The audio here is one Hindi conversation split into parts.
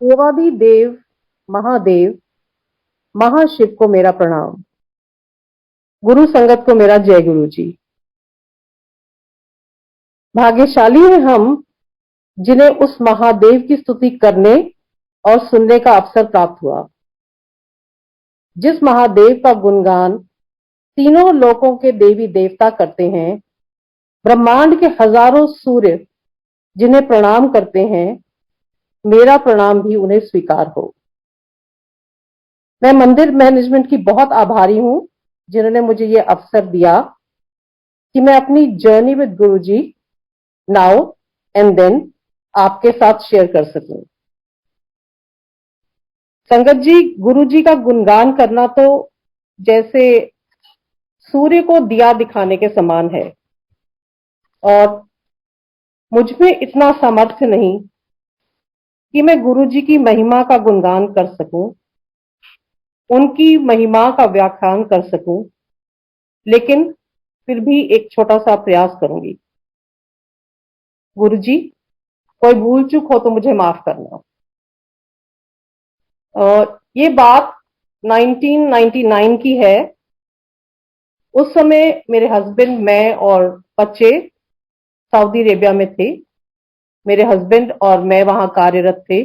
देवादि देव महादेव महाशिव को मेरा प्रणाम। गुरु संगत को मेरा जय गुरु जी। भाग्यशाली हैं हम जिन्हें उस महादेव की स्तुति करने और सुनने का अवसर प्राप्त हुआ, जिस महादेव का गुणगान तीनों लोकों के देवी देवता करते हैं, ब्रह्मांड के हजारों सूर्य जिन्हें प्रणाम करते हैं, मेरा प्रणाम भी उन्हें स्वीकार हो। मैं मंदिर मैनेजमेंट की बहुत आभारी हूं जिन्होंने मुझे यह अवसर दिया कि मैं अपनी journey with Guru ji now and then आपके साथ शेयर कर सकूं। संगत जी, गुरु जी का गुणगान करना तो जैसे सूर्य को दिया दिखाने के समान है, और मुझ में इतना सामर्थ्य नहीं कि मैं गुरु जी की महिमा का गुणगान कर सकूं, उनकी महिमा का व्याख्यान कर सकूं, लेकिन फिर भी एक छोटा सा प्रयास करूंगी। गुरु जी, कोई भूल चूक हो तो मुझे माफ करना। और ये बात 1999 की है। उस समय मेरे हस्बैंड, मैं और बच्चे सऊदी अरेबिया में थे। मेरे हस्बैंड और मैं वहां कार्यरत थे।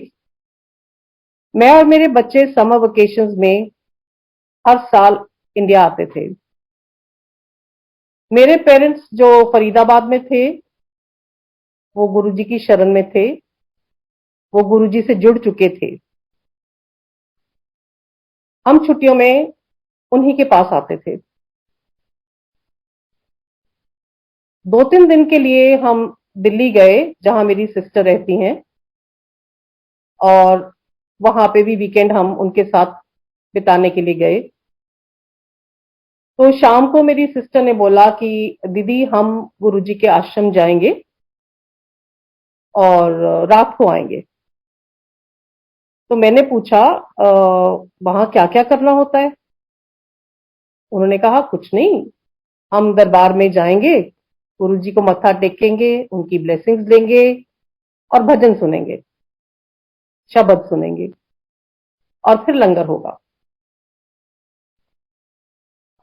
मैं और मेरे बच्चे समर वेकेशंस में हर साल इंडिया आते थे। मेरे पेरेंट्स जो फरीदाबाद में थे, वो गुरुजी की शरण में थे, वो गुरुजी से जुड़ चुके थे। हम छुट्टियों में उन्हीं के पास आते थे। 2-3 दिन के लिए हम दिल्ली गए, जहां मेरी सिस्टर रहती हैं, और वहां पे भी वीकेंड हम उनके साथ बिताने के लिए गए। तो शाम को मेरी सिस्टर ने बोला कि दीदी, हम गुरुजी के आश्रम जाएंगे और रात को आएंगे। तो मैंने पूछा, वहां क्या क्या करना होता है? उन्होंने कहा, कुछ नहीं, हम दरबार में जाएंगे, गुरुजी को मत्था टेकेंगे, उनकी ब्लेसिंग्स लेंगे और भजन सुनेंगे, शब्द सुनेंगे, और फिर लंगर होगा,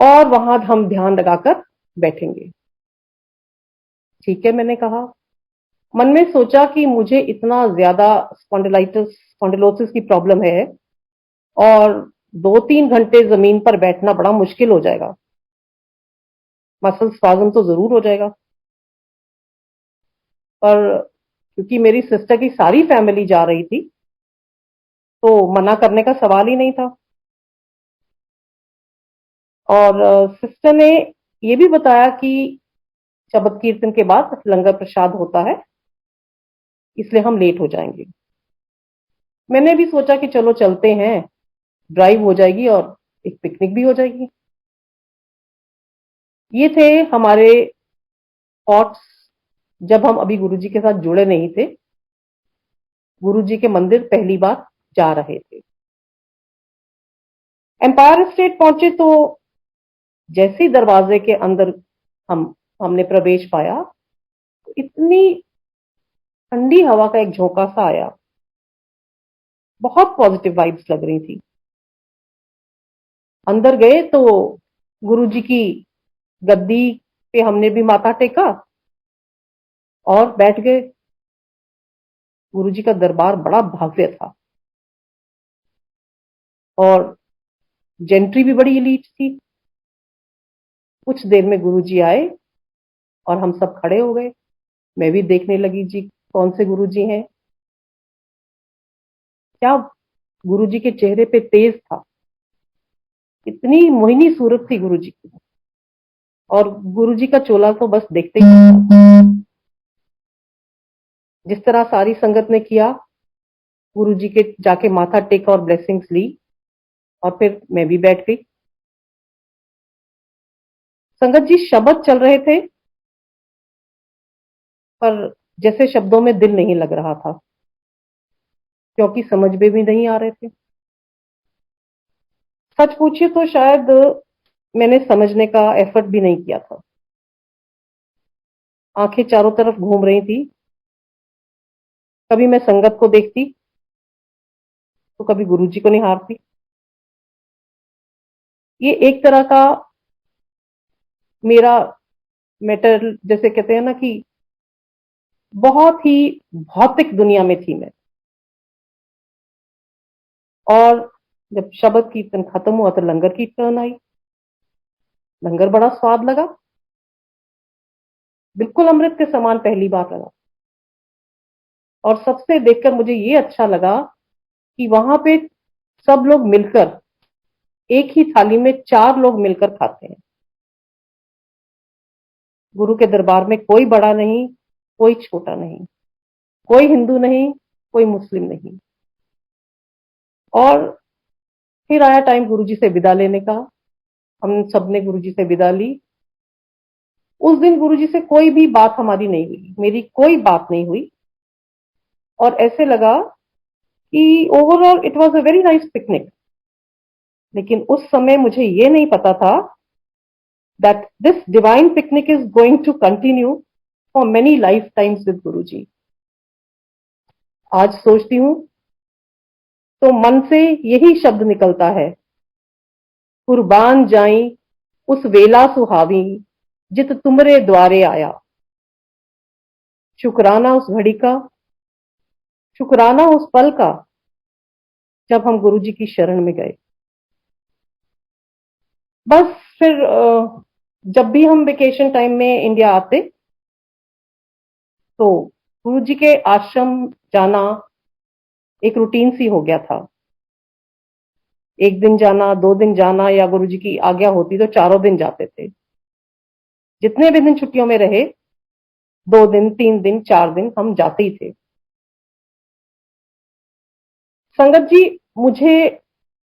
और वहां हम ध्यान लगाकर बैठेंगे। ठीक है, मैंने कहा। मन में सोचा कि मुझे इतना ज्यादा स्पॉन्डिलोसिस की प्रॉब्लम है, और 2-3 घंटे जमीन पर बैठना बड़ा मुश्किल हो जाएगा, मसल स्पाज्म तो जरूर हो जाएगा। पर क्योंकि मेरी सिस्टर की सारी फैमिली जा रही थी, तो मना करने का सवाल ही नहीं था। और सिस्टर ने यह भी बताया कि शबद कीर्तन के बाद लंगर प्रसाद होता है, इसलिए हम लेट हो जाएंगे। मैंने भी सोचा कि चलो चलते हैं, ड्राइव हो जाएगी और एक पिकनिक भी हो जाएगी। ये थे हमारे थॉट्स जब हम अभी गुरुजी के साथ जुड़े नहीं थे, गुरुजी के मंदिर पहली बार जा रहे थे। एम्पायर स्टेट पहुंचे तो जैसे ही दरवाजे के अंदर हमने प्रवेश पाया, तो इतनी ठंडी हवा का एक झोंका सा आया, बहुत पॉजिटिव वाइब्स लग रही थी। अंदर गए तो गुरुजी की गद्दी पे हमने भी माथा टेका और बैठ गए। गुरुजी का दरबार बड़ा भव्य था, और जेंट्री भी बड़ी एलीट थी। कुछ देर में गुरुजी आए और हम सब खड़े हो गए। मैं भी देखने लगी जी, कौन से गुरुजी हैं। क्या गुरुजी के चेहरे पे तेज था, इतनी मोहिनी सूरत थी गुरुजी की। और गुरुजी का चोला तो बस देखते ही था। जिस तरह सारी संगत ने किया, गुरुजी के जाके माथा टेका और ब्लेसिंग्स ली, और फिर मैं भी बैठ गई। संगत जी, शब्द चल रहे थे, पर जैसे शब्दों में दिल नहीं लग रहा था, क्योंकि समझ में भी नहीं आ रहे थे। सच पूछिए तो शायद मैंने समझने का एफर्ट भी नहीं किया था। आंखें चारों तरफ घूम रही थी। कभी मैं संगत को देखती, तो कभी गुरुजी को नहीं हारती। ये एक तरह का मेरा मैटर, जैसे कहते हैं ना कि बहुत ही भौतिक दुनिया में थी मैं। और जब शबद कीर्तन खत्म हुआ तो लंगर की टर्न आई। लंगर बड़ा स्वाद लगा, बिल्कुल अमृत के समान पहली बार लगा। और सबसे देखकर मुझे ये अच्छा लगा कि वहां पे सब लोग मिलकर एक ही थाली में 4 लोग मिलकर खाते हैं। गुरु के दरबार में कोई बड़ा नहीं, कोई छोटा नहीं, कोई हिंदू नहीं, कोई मुस्लिम नहीं। और फिर आया टाइम गुरुजी से विदा लेने का। हम सबने गुरुजी से विदा ली। उस दिन गुरुजी से कोई भी बात हमारी नहीं हुई, मेरी कोई बात नहीं हुई। और ऐसे लगा कि overall it was a very nice picnic. लेकिन उस समय मुझे ये नहीं पता था that this divine picnic is going to continue for many life times with Guruji. आज सोचती हूं तो मन से यही शब्द निकलता है, कुर्बान जाई उस वेला सुहावी जित तुमरे द्वारे आया। शुक्राना उस घड़ी का, शुक्राना उस पल का जब हम गुरुजी की शरण में गए। बस फिर जब भी हम वेकेशन टाइम में इंडिया आते तो गुरुजी के आश्रम जाना एक रूटीन सी हो गया था। एक दिन जाना, 2 दिन जाना, या गुरुजी की आज्ञा होती तो 4 दिन जाते थे। जितने भी दिन छुट्टियों में रहे, 2 दिन, 3 दिन, 4 दिन हम जाते ही थे। संगत जी, मुझे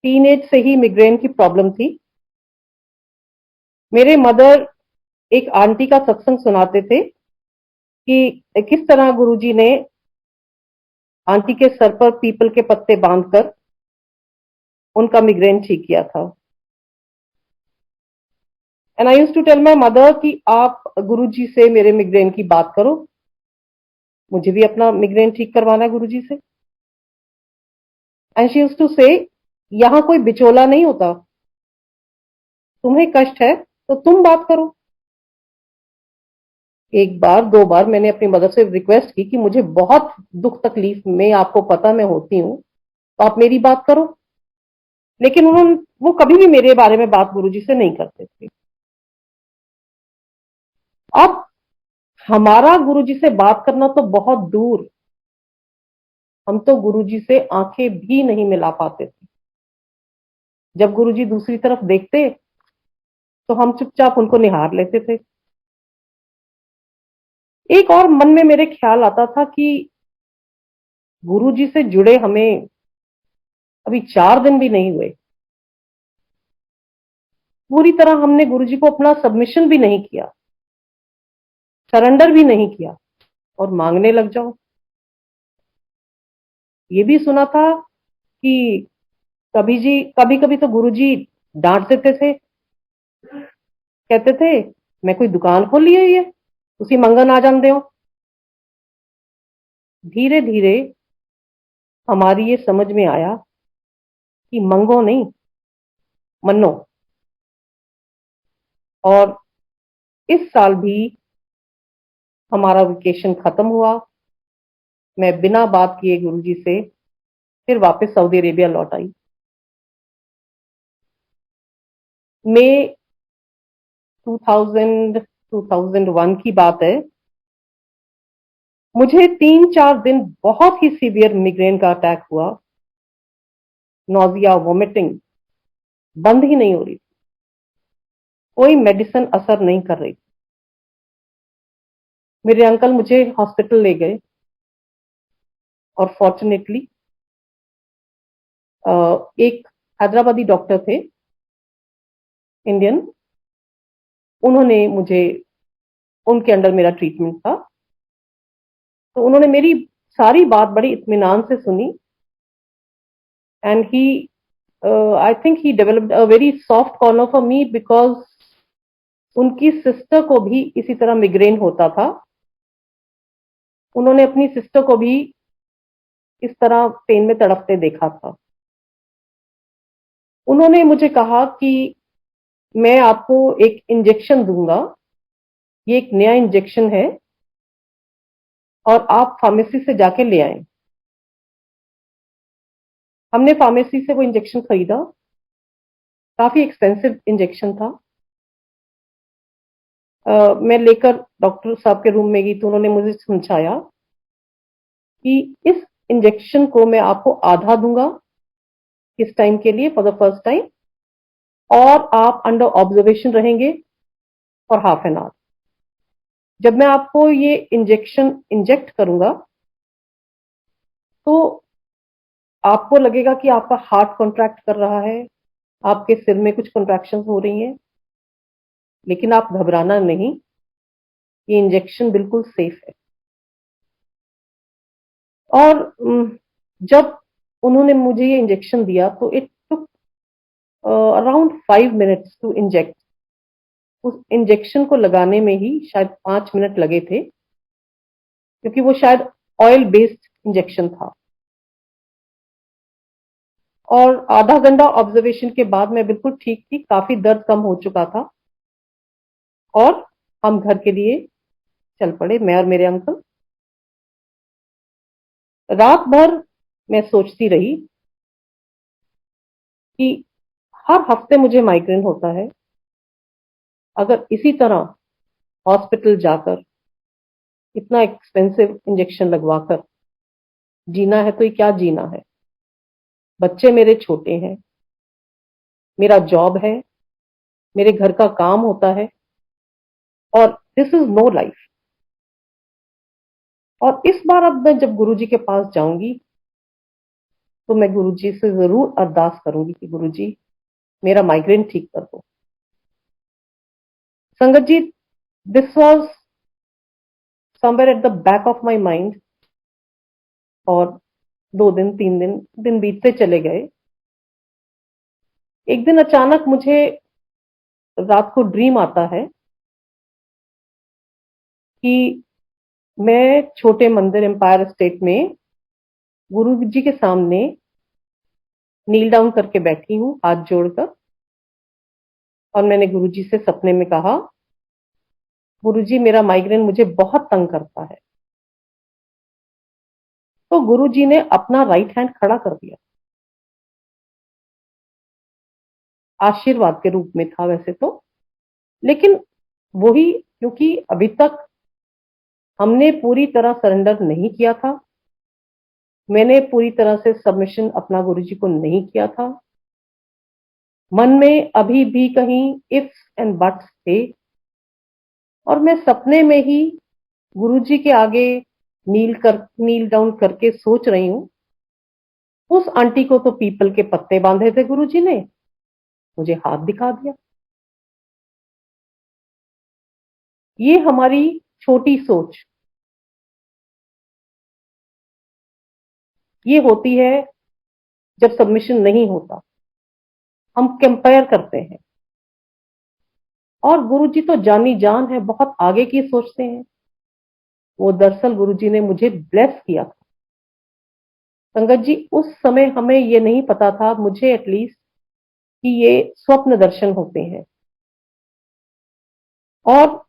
टीनेज से ही मिग्रेन की प्रॉब्लम थी। मेरे मदर एक आंटी का सत्संग सुनाते थे कि किस तरह गुरुजी ने आंटी के सर पर पीपल के पत्ते बांधकर उनका मिग्रेन ठीक किया था। And I used to tell my mother कि आप गुरुजी से मेरे मिग्रेन की बात करो, मुझे भी अपना मिग्रेन ठीक करवाना है गुरुजी से। एंड शी यूज्ड टू से, यहां कोई बिचौला नहीं होता, तुम्हें कष्ट है तो तुम बात करो। एक बार 2 बार मैंने अपनी मदर से रिक्वेस्ट की कि मुझे बहुत दुख तकलीफ में, आपको पता मैं होती हूँ, तो आप मेरी बात करो। लेकिन उन्होंने, वो कभी भी मेरे बारे में बात गुरुजी से नहीं करते थे। अब हमारा गुरुजी से बात करना तो बहुत दूर, हम तो गुरुजी से आंखें भी नहीं मिला पाते थे। जब गुरुजी दूसरी तरफ देखते तो हम चुपचाप उनको निहार लेते थे। एक और मन में मेरे ख्याल आता था कि गुरुजी से जुड़े हमें अभी 4 दिन भी नहीं हुए, पूरी तरह हमने गुरुजी को अपना सबमिशन भी नहीं किया, सरेंडर भी नहीं किया, और मांगने लग जाओ। ये भी सुना था कि कभी कभी तो गुरुजी डांट देते थे, कहते थे मैं कोई दुकान खोल ली है, ये उसी मंगन आ जान दो। धीरे धीरे हमारी ये समझ में आया कि मंगो नहीं, मनो। और इस साल भी हमारा वेकेशन खत्म हुआ, मैं बिना बात किए गुरुजी से फिर वापस सऊदी अरेबिया लौट आई। मई 2001 की बात है। मुझे 3-4 दिन बहुत ही सीवियर मिग्रेन का अटैक हुआ। नोजिया, वोमिटिंग बंद ही नहीं हो रही थी, कोई मेडिसिन असर नहीं कर रही। मेरे अंकल मुझे हॉस्पिटल ले गए और फॉर्चुनेटली एक हैदराबादी डॉक्टर थे, इंडियन, उन्होंने मुझे, उनके अंडर मेरा ट्रीटमेंट था। तो उन्होंने मेरी सारी बात बड़ी इत्मीनान से सुनी। And he, I think he developed a very soft corner for me, because उनकी सिस्टर को भी इसी तरह मिग्रेन होता था। उन्होंने अपनी सिस्टर को भी इस तरह पेन में तड़पते देखा था। उन्होंने मुझे कहा कि मैं आपको एक इंजेक्शन दूंगा, ये एक नया इंजेक्शन है और आप फार्मेसी से जाके ले आएं। हमने फार्मेसी से वो इंजेक्शन खरीदा। काफी एक्सपेंसिव इंजेक्शन था। मैं लेकर डॉक्टर साहब के रूम में गई तो उन्होंने मुझे समझाया कि इस इंजेक्शन को मैं आपको आधा दूंगा इस टाइम के लिए, फॉर द फर्स्ट टाइम, और आप अंडर ऑब्जर्वेशन रहेंगे फॉर हाफ एन आवर। जब मैं आपको ये इंजेक्शन इंजेक्ट करूंगा तो आपको लगेगा कि आपका हार्ट कॉन्ट्रैक्ट कर रहा है, आपके सिर में कुछ कॉन्ट्रैक्शन हो रही हैं, लेकिन आप घबराना नहीं, ये इंजेक्शन बिल्कुल सेफ है। और जब उन्होंने मुझे ये इंजेक्शन दिया तो it took around 5 minutes to inject. उस इंजेक्शन को लगाने में ही शायद 5 मिनट लगे थे, क्योंकि वो शायद ऑयल बेस्ड इंजेक्शन था। और आधा घंटा ऑब्जर्वेशन के बाद मैं बिल्कुल ठीक थी, काफी दर्द कम हो चुका था और हम घर के लिए चल पड़े, मैं और मेरे अंकल। रात भर मैं सोचती रही कि हर हफ्ते मुझे माइग्रेन होता है, अगर इसी तरह हॉस्पिटल जाकर इतना एक्सपेंसिव इंजेक्शन लगवाकर जीना है तो ये क्या जीना है। बच्चे मेरे छोटे हैं, मेरा जॉब है, मेरे घर का काम होता है, और दिस इज नो लाइफ। और इस बार अब मैं जब गुरुजी के पास जाऊंगी तो मैं गुरुजी से जरूर अरदास करूंगी कि गुरुजी मेरा माइग्रेन ठीक कर दो। संगत जी, this was somewhere at the back of my mind. और 2 दिन 3 दिन दिन बीतते चले गए। एक दिन अचानक मुझे रात को ड्रीम आता है कि मैं छोटे मंदिर एम्पायर स्टेट में गुरु जी के सामने नील डाउन करके बैठी हूं, हाथ जोड़कर। और मैंने गुरु जी से सपने में कहा, गुरु जी मेरा माइग्रेन मुझे बहुत तंग करता है। तो गुरु जी ने अपना राइट हैंड खड़ा कर दिया। आशीर्वाद के रूप में था वैसे तो, लेकिन वही, क्योंकि अभी तक हमने पूरी तरह सरेंडर नहीं किया था, मैंने पूरी तरह से सबमिशन अपना गुरु जी को नहीं किया था। मन में अभी भी कहीं इफ्स एंड बट्स थे, और मैं सपने में ही गुरु जी के आगे नील डाउन करके सोच रही हूं, उस आंटी को तो पीपल के पत्ते बांधे थे गुरु जी ने, मुझे हाथ दिखा दिया। ये हमारी छोटी सोच ये होती है जब सबमिशन नहीं होता। हम कंपेयर करते हैं, और गुरु जी तो जानी जान है, बहुत आगे की सोचते हैं। वो दरअसल गुरु जी ने मुझे ब्लेस किया था। संगत जी, उस समय हमें ये नहीं पता था, मुझे एटलीस्ट, कि ये स्वप्न दर्शन होते हैं। और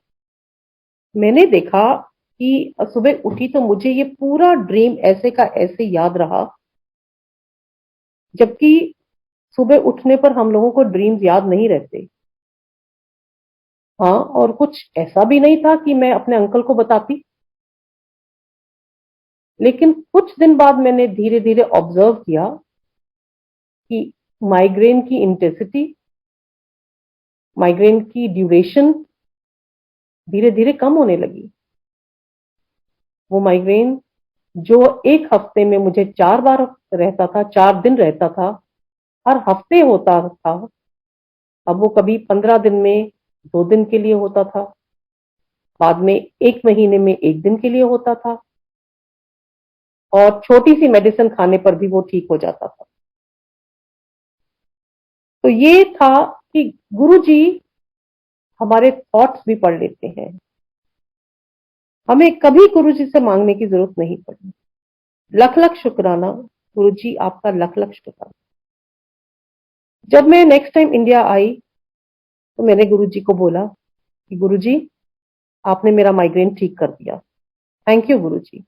मैंने देखा कि सुबह उठी तो मुझे ये पूरा ड्रीम ऐसे का ऐसे याद रहा, जबकि सुबह उठने पर हम लोगों को ड्रीम्स याद नहीं रहते। हाँ, और कुछ ऐसा भी नहीं था कि मैं अपने अंकल को बताती। लेकिन कुछ दिन बाद मैंने धीरे धीरे ऑब्जर्व किया कि माइग्रेन की इंटेंसिटी, माइग्रेन की ड्यूरेशन धीरे धीरे कम होने लगी। वो माइग्रेन जो एक हफ्ते में मुझे 4 बार रहता था, 4 दिन रहता था, हर हफ्ते होता था, अब वो कभी 15 दिन में 2 दिन के लिए होता था, बाद में एक महीने में 1 दिन के लिए होता था, और छोटी सी मेडिसिन खाने पर भी वो ठीक हो जाता था। तो ये था कि गुरुजी हमारे थॉट्स भी पढ़ लेते हैं। हमें कभी गुरुजी से मांगने की जरूरत नहीं पड़ी। लख लख शुक्राना गुरुजी, आपका लख लख शुक्राना। जब मैं नेक्स्ट टाइम इंडिया आई तो मैंने गुरुजी को बोला कि गुरुजी, आपने मेरा माइग्रेन ठीक कर दिया, थैंक यू गुरुजी।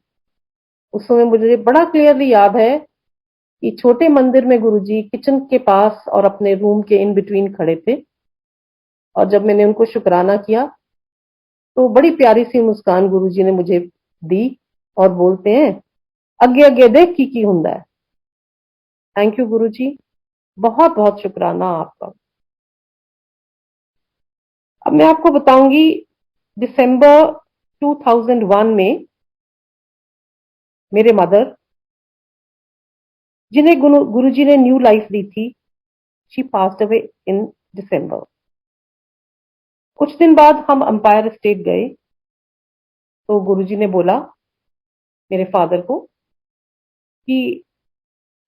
उस समय मुझे बड़ा क्लियरली याद है कि छोटे मंदिर में गुरुजी किचन के पास और अपने रूम के इन बिटवीन खड़े थे, और जब मैंने उनको शुक्राना किया तो बड़ी प्यारी सी मुस्कान गुरुजी ने मुझे दी और बोलते हैं, अगे अगे देख की हुंदा है। थैंक यू गुरुजी, बहुत बहुत शुक्राना आपका। अब मैं आपको बताऊंगी, दिसंबर 2001 में मेरे मदर, जिन्हें गुरुजी ने न्यू लाइफ दी थी, शी पास्ड अवे इन दिसंबर। कुछ दिन बाद हम अंपायर स्टेट गए तो गुरुजी ने बोला मेरे फादर को कि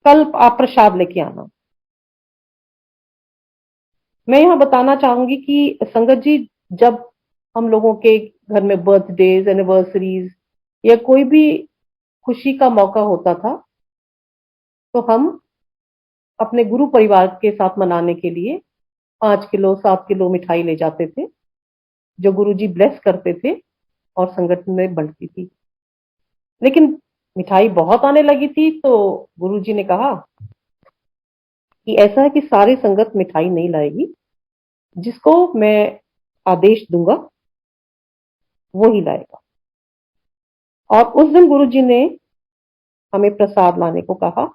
कल आप प्रसाद लेके आना। मैं यहां बताना चाहूंगी कि संगत जी, जब हम लोगों के घर में बर्थडेज, एनिवर्सरीज या कोई भी खुशी का मौका होता था तो हम अपने गुरु परिवार के साथ मनाने के लिए 5 किलो 7 किलो मिठाई ले जाते थे, जो गुरुजी ब्लेस करते थे और संगठन में बढ़ती थी। लेकिन मिठाई बहुत आने लगी थी तो गुरुजी ने कहा कि ऐसा है कि सारी संगत मिठाई नहीं लाएगी, जिसको मैं आदेश दूंगा वो ही लाएगा। और उस दिन गुरुजी ने हमें प्रसाद लाने को कहा।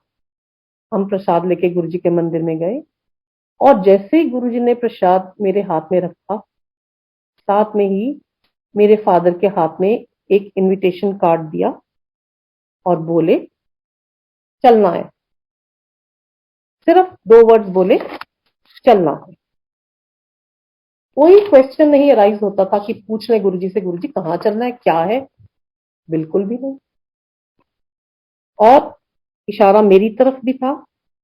हम प्रसाद लेके गुरुजी के मंदिर में गए और जैसे ही गुरुजी ने प्रसाद मेरे हाथ में रखा, साथ में ही मेरे फादर के हाथ में एक इनविटेशन कार्ड दिया और बोले चलना है। सिर्फ 2 वर्ड्स बोले, चलना है। कोई क्वेश्चन नहीं अराइज होता था कि पूछ ले गुरुजी से, गुरुजी कहाँ चलना है, क्या है, बिल्कुल भी नहीं। और इशारा मेरी तरफ भी था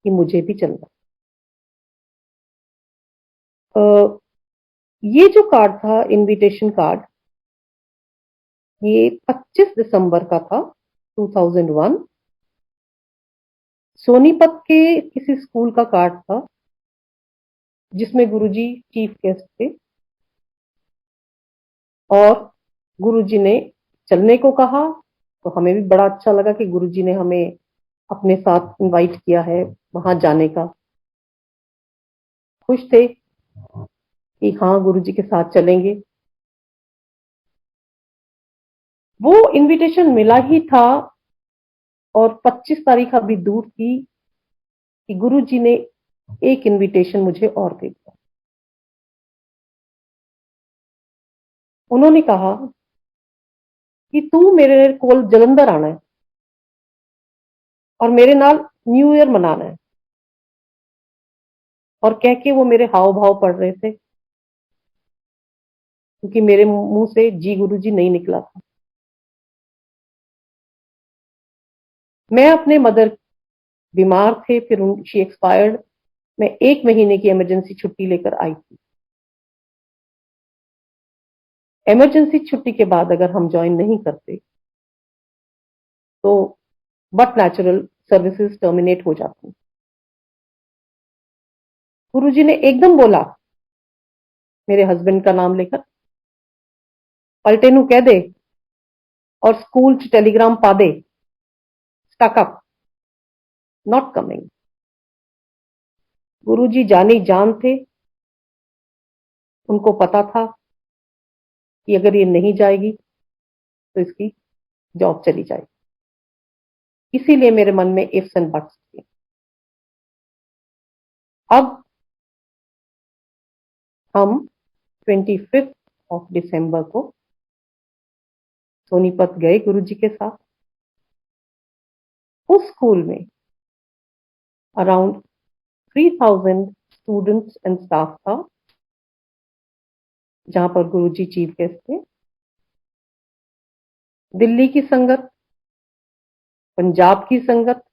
कि मुझे भी चलना। ये जो कार्ड था, इनविटेशन कार्ड, ये 25 दिसंबर का था 2001। सोनीपत के किसी स्कूल का कार्ड था जिसमें गुरुजी चीफ गेस्ट थे और गुरुजी ने चलने को कहा। तो हमें भी बड़ा अच्छा लगा कि गुरुजी ने हमें अपने साथ इनवाइट किया है वहां जाने का। खुश थे कि हाँ गुरुजी के साथ चलेंगे। वो इनविटेशन मिला ही था और 25 तारीख अभी दूर थी कि गुरुजी ने एक इनविटेशन मुझे और दे दिया। उन्होंने कहा कि तू मेरे कोल जलंधर आना है और मेरे नाल न्यू ईयर मनाना है। और कह के वो मेरे हाव भाव पढ़ रहे थे, क्योंकि मेरे मुंह से जी गुरुजी नहीं निकला था। मैं अपने मदर बीमार थे, फिर शी एक्सपायर्ड। मैं 1 महीने की इमरजेंसी छुट्टी लेकर आई थी। इमरजेंसी छुट्टी के बाद अगर हम ज्वाइन नहीं करते तो बट नेचुरल सर्विसेज टर्मिनेट हो जाती। गुरुजी ने एकदम बोला, मेरे हस्बैंड का नाम लेकर, पलटे नू कह दे और स्कूल च टेलीग्राम पा दे, स्टक अप, नॉट कमिंग। गुरुजी जानी जान थे। उनको पता था कि अगर ये नहीं जाएगी तो इसकी जॉब चली जाएगी। इसीलिए मेरे मन में इफ्स एंड बट्स थे। अब हम 25 दिसंबर को सोनीपत गए गुरुजी के साथ। उस स्कूल में अराउंड 3000 स्टूडेंट्स एंड स्टाफ था, जहां पर गुरुजी चीफ गेस्ट थे। दिल्ली की संगत, पंजाब की संगत,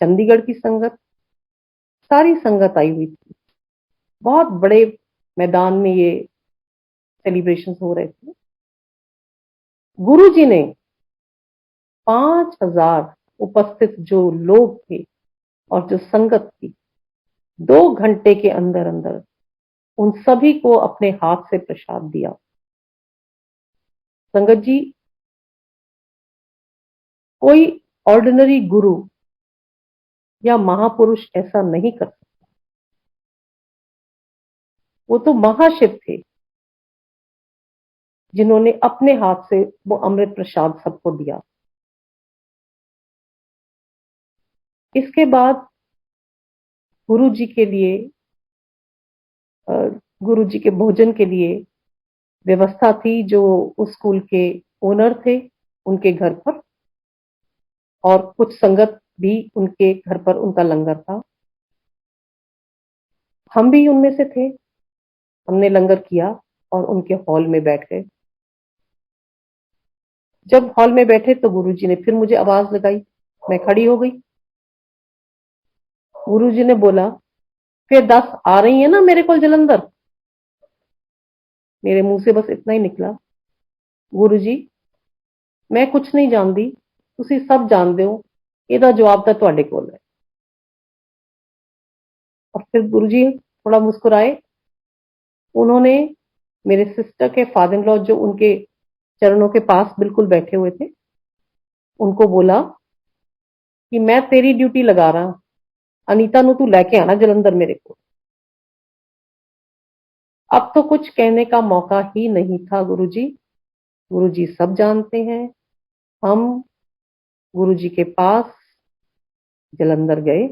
चंडीगढ़ की संगत, सारी संगत आई हुई थी। बहुत बड़े मैदान में ये सेलिब्रेशन हो रहे थे। गुरुजी ने 5000 उपस्थित जो लोग थे और जो संगत थी, 2 घंटे के अंदर अंदर उन सभी को अपने हाथ से प्रसाद दिया। संगत जी, कोई ऑर्डिनरी गुरु या महापुरुष ऐसा नहीं कर सकता। वो तो महाशिव थे जिन्होंने अपने हाथ से वो अमृत प्रसाद सबको दिया। इसके बाद गुरु जी के लिए गुरु जी के भोजन के लिए व्यवस्था थी, जो उस स्कूल के ओनर थे उनके घर पर, और कुछ संगत भी उनके घर पर उनका लंगर था। हम भी उनमें से थे। हमने लंगर किया और उनके हॉल में बैठ गए। जब हॉल में बैठे तो गुरुजी ने फिर मुझे आवाज लगाई। मैं खड़ी हो गई। गुरुजी ने बोला, फिर 10 आ रही है ना मेरे को जलंधर। मेरे मुंह से बस इतना ही निकला, गुरुजी मैं कुछ नहीं जानती, तुसी सब जानते हो, ਇਹਦਾ जवाब तो ਤੁਹਾਡੇ ਕੋਲ है। और फिर गुरुजी थोड़ा मुस्कुराए। उन्होंने मेरे सिस्टर के फादर इन लॉ, जो उनके चरणों के पास बिल्कुल बैठे हुए थे, उनको बोला कि मैं तेरी ड्यूटी लगा रहा, अनीता नु तू लेके आना जलंधर मेरे को। अब तो कुछ कहने का मौका ही नहीं था गुरुजी। गुरुजी सब जानते हैं। हम गुरुजी के पास जलंधर गए,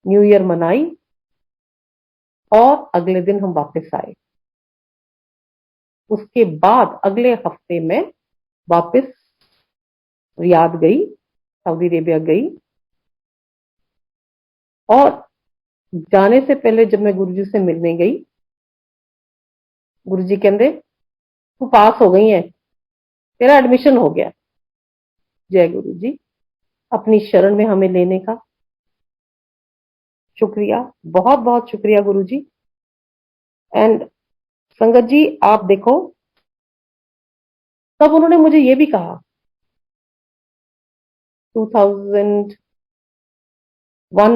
न्यू ईयर मनाई और अगले दिन हम वापस आए। उसके बाद अगले हफ्ते में वापस रियाद गई, सऊदी अरेबिया गई। और जाने से पहले जब मैं गुरुजी से मिलने गई, गुरुजी कहते तू पास हो गई है, तेरा एडमिशन हो गया। जय गुरु जी, अपनी शरण में हमें लेने का शुक्रिया, बहुत बहुत शुक्रिया गुरु जी। एंड संगत जी आप देखो, तब उन्होंने मुझे ये भी कहा 2001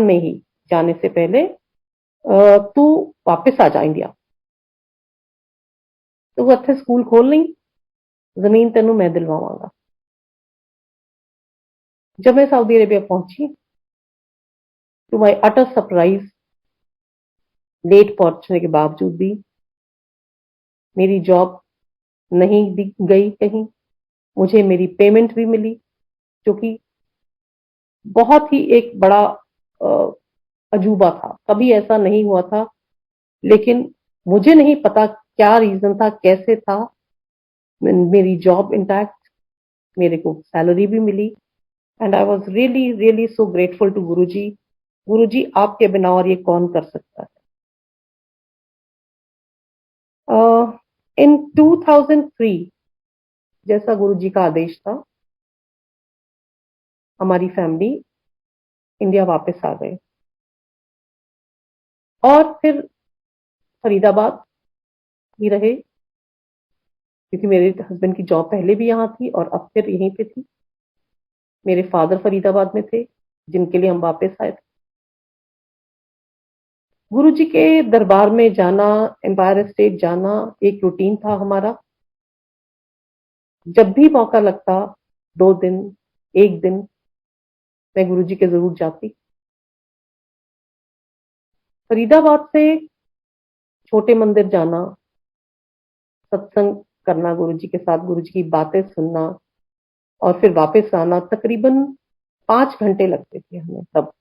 में ही, जाने से पहले, तू वापस आ जा इंडिया, तू इत्थे स्कूल खोल नहीं, जमीन तेनू मैं दिलवावांगा। जब मैं सऊदी अरेबिया पहुंची, to my utter surprise, late पहुंचने के बावजूद भी मेरी जॉब नहीं गई कहीं, मुझे मेरी पेमेंट भी मिली, जो कि बहुत ही एक बड़ा अजूबा था। कभी ऐसा नहीं हुआ था, लेकिन मुझे नहीं पता क्या रीजन था, कैसे था, मेरी जॉब इंटैक्ट, मेरे को सैलरी भी मिली। And I was really really so grateful to Guru ji. गुरु जी आपके बिना और ये कौन कर सकता है। इन 2003 जैसा गुरु जी का आदेश था, हमारी फैमिली इंडिया वापस आ गए और फिर फरीदाबाद ही रहे, क्योंकि मेरे हस्बैंड की जॉब पहले भी यहाँ थी और अब फिर यहीं पे थी। मेरे फादर फरीदाबाद में थे, जिनके लिए हम वापस आए थे। गुरु जी के दरबार में जाना, एम्पायर स्टेट जाना एक रूटीन था हमारा। जब भी मौका लगता, 2 दिन, 1 दिन, मैं गुरु जी के जरूर जाती। फरीदाबाद से छोटे मंदिर जाना, सत्संग करना गुरु जी के साथ, गुरु जी की बातें सुनना और फिर वापस आना, तकरीबन 5 घंटे लगते थे हमें तब।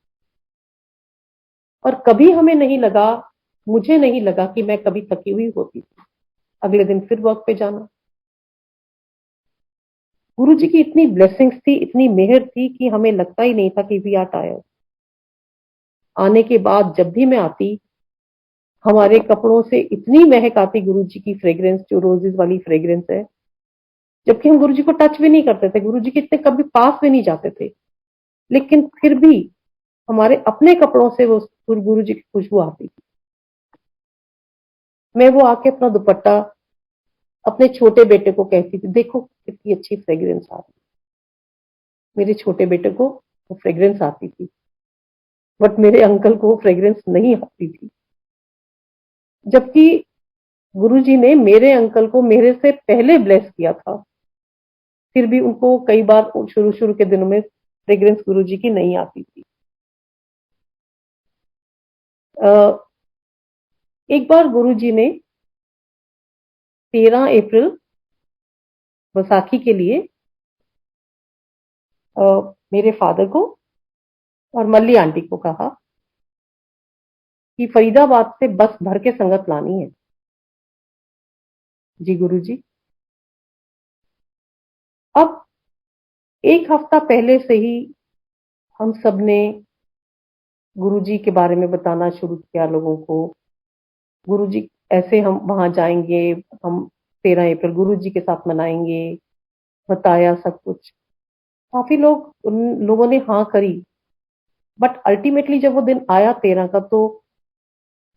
और कभी हमें नहीं लगा, मुझे नहीं लगा कि मैं कभी थकी हुई होती थी। अगले दिन फिर वर्क पे जाना। गुरु जी की इतनी ब्लेसिंग्स थी, इतनी मेहर थी कि हमें लगता ही नहीं था कि वी आर टायर्ड। आने के बाद जब भी मैं आती, हमारे कपड़ों से इतनी महक आती गुरु जी की फ्रेग्रेंस, जो रोजेस वाली फ्रेग्रेंस है, जबकि हम गुरु जी को टच भी नहीं करते थे, गुरु जी के इतने कभी पास भी नहीं जाते थे, लेकिन फिर भी हमारे अपने कपड़ों से वो गुरु जी की खुशबू आती थी। मैं वो आके अपना दुपट्टा अपने छोटे बेटे को कहती थी, देखो कितनी अच्छी फ्रेग्रेंस आ रही। मेरे छोटे बेटे को वो फ्रेग्रेंस आती थी। बट मेरे अंकल को फ्रेग्रेंस नहीं आती थी, जबकि गुरुजी ने मेरे अंकल को मेरे से पहले ब्लेस किया था। फिर भी उनको कई बार शुरू शुरू के दिनों में फ्रेग्रेंस गुरुजी की नहीं आती थी। एक बार गुरुजी ने 13 अप्रैल बैसाखी के लिए मेरे फादर को और मल्ली आंटी को कहा कि फरीदाबाद से बस भर के संगत लानी है। जी गुरुजी। अब एक हफ्ता पहले से ही हम सब ने गुरुजी के बारे में बताना शुरू किया लोगों को। गुरुजी ऐसे हम वहां जाएंगे, हम 13 अप्रैल गुरुजी के साथ मनाएंगे, बताया सब कुछ। काफी लोग उन लोगों ने हाँ करी, बट अल्टीमेटली जब वो दिन आया 13 का, तो